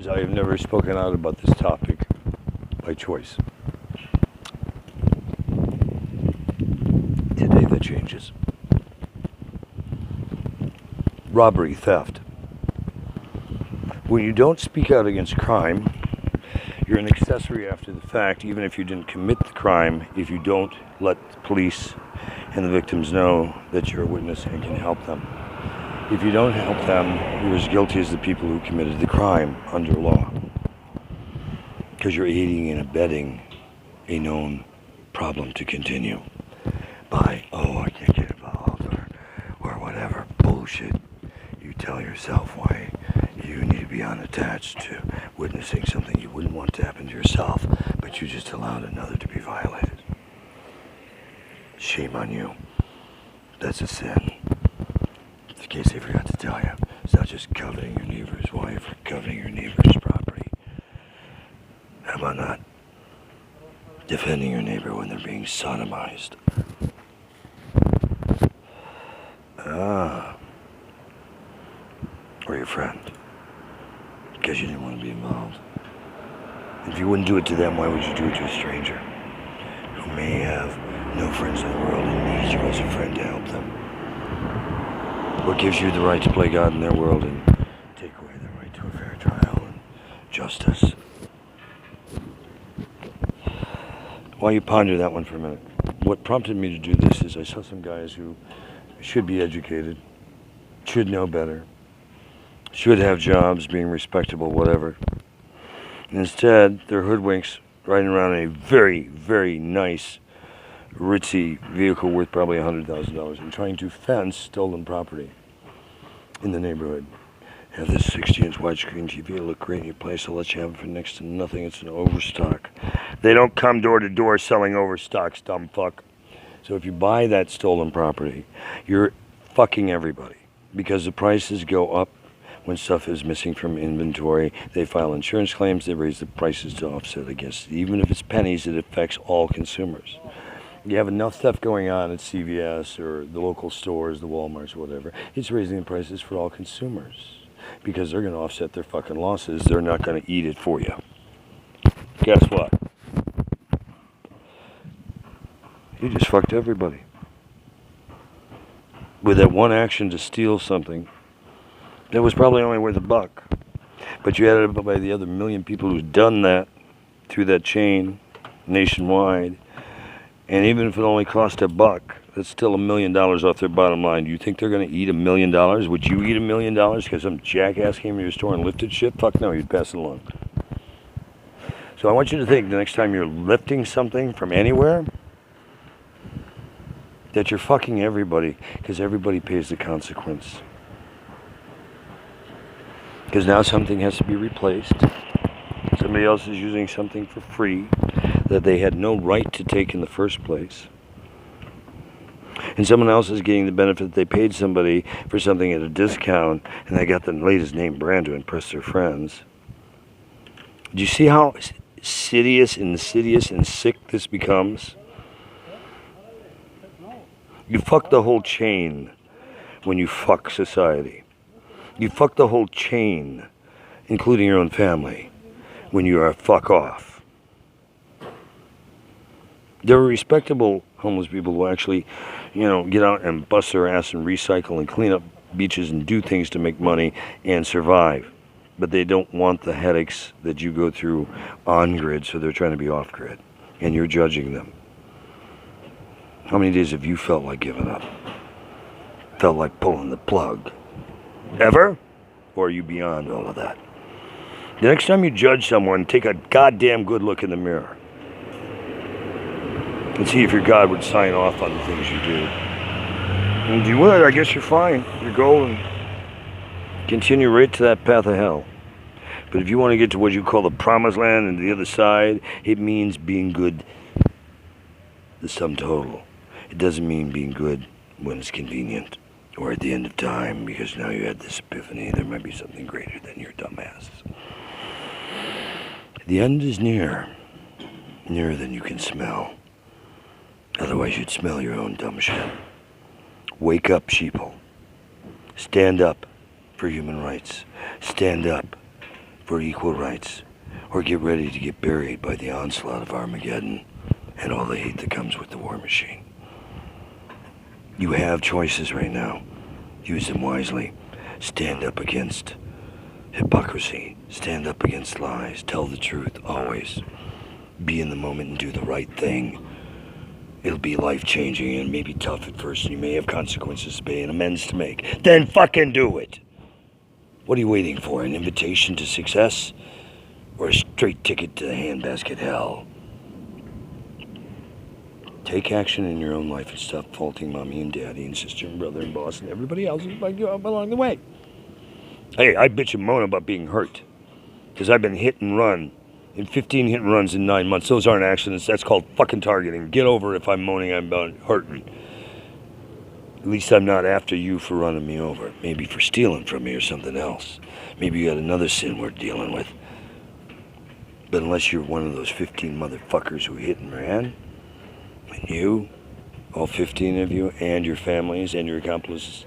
I have never spoken out about this topic by choice. Today that changes. Robbery, theft. When you don't speak out against crime, you're an accessory after the fact, even if you didn't commit the crime, if you don't let the police and the victims know that you're a witness and can help them. If you don't help them, you're as guilty as the people who committed the crime under law. Because you're aiding and abetting a known problem to continue by, I can't get involved, or whatever bullshit you tell yourself why you need to be unattached to witnessing something you wouldn't want to happen to yourself, but you just allowed another to be violated. Shame on you. That's a sin. In case I forgot to tell you, it's not just coveting your neighbor's wife or coveting your neighbor's property. How about not defending your neighbor when they're being sodomized? Or your friend, because you didn't want to be involved. If you wouldn't do it to them, why would you do it to a stranger who may have no friends in the world and needs you as a friend to help them? What gives you the right to play God in their world and take away their right to a fair trial and justice? While you ponder that one for a minute, what prompted me to do this is I saw some guys who should be educated, should know better, should have jobs, being respectable, whatever. Instead, they're hoodwinks riding around in a very, very nice, ritzy vehicle worth probably $100,000 and trying to fence stolen property in the neighborhood. Have this 60-inch widescreen TV, it'll look great in your place. I'll let you have it for next to nothing. It's an overstock. They don't come door to door selling overstocks, dumb fuck. So if you buy that stolen property, you're fucking everybody, because the prices go up when stuff is missing from inventory. They file insurance claims, they raise the prices to offset against it. Even if it's pennies, it affects all consumers. You have enough stuff going on at CVS or the local stores, the Walmarts, whatever. It's raising the prices for all consumers because they're going to offset their fucking losses. They're not going to eat it for you. Guess what? You just fucked everybody. With that one action to steal something that was probably only worth $1, but you added up by the other million people who've done that through that chain nationwide. And even if it only cost $1, that's still $1 million off their bottom line. Do you think they're going to eat $1 million? Would you eat $1 million because some jackass came to your store and lifted shit? Fuck no, you'd pass it along. So I want you to think the next time you're lifting something from anywhere, that you're fucking everybody, because everybody pays the consequence. Because now something has to be replaced. Somebody else is using something for free that they had no right to take in the first place. And someone else is getting the benefit that they paid somebody for something at a discount, and they got the latest name brand to impress their friends. Do you see how insidious and sick this becomes? You fuck the whole chain when you fuck society. You fuck the whole chain, including your own family, when you are fuck off. There are respectable homeless people who actually, get out and bust their ass and recycle and clean up beaches and do things to make money and survive. But they don't want the headaches that you go through on grid, so they're trying to be off grid. And you're judging them. How many days have you felt like giving up? Felt like pulling the plug? Ever? Or are you beyond all of that? The next time you judge someone, take a goddamn good look in the mirror. And see if your God would sign off on the things you do. And if you would, I guess you're fine. You're golden. Continue right to that path of hell. But if you want to get to what you call the promised land and the other side, it means being good, the sum total. It doesn't mean being good when it's convenient or at the end of time, because now you had this epiphany. There might be something greater than your dumb asses. The end is nearer than you can smell. Otherwise, you'd smell your own dumb shit. Wake up, sheeple. Stand up for human rights. Stand up for equal rights, or get ready to get buried by the onslaught of Armageddon and all the hate that comes with the war machine. You have choices right now. Use them wisely. Stand up against hypocrisy. Stand up against lies. Tell the truth, always. Be in the moment and do the right thing. It'll be life-changing and maybe tough at first, and you may have consequences to pay and amends to make. Then fucking do it! What are you waiting for? An invitation to success? Or a straight ticket to the handbasket hell? Take action in your own life and stop faulting mommy and daddy and sister and brother and boss and everybody else along the way. Hey, I bitch and moan about being hurt. Because I've been hit and run. In 15 hit and runs in 9 months. Those aren't accidents. That's called fucking targeting. Get over if I'm moaning about hurting. At least I'm not after you for running me over. Maybe for stealing from me or something else. Maybe you got another sin we're dealing with. But unless you're one of those 15 motherfuckers who hit and ran, and you, all 15 of you, and your families and your accomplices,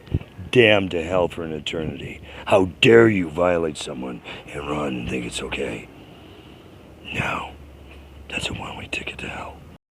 damned to hell for an eternity. How dare you violate someone and run and think it's okay? No, that's a one-way ticket to hell.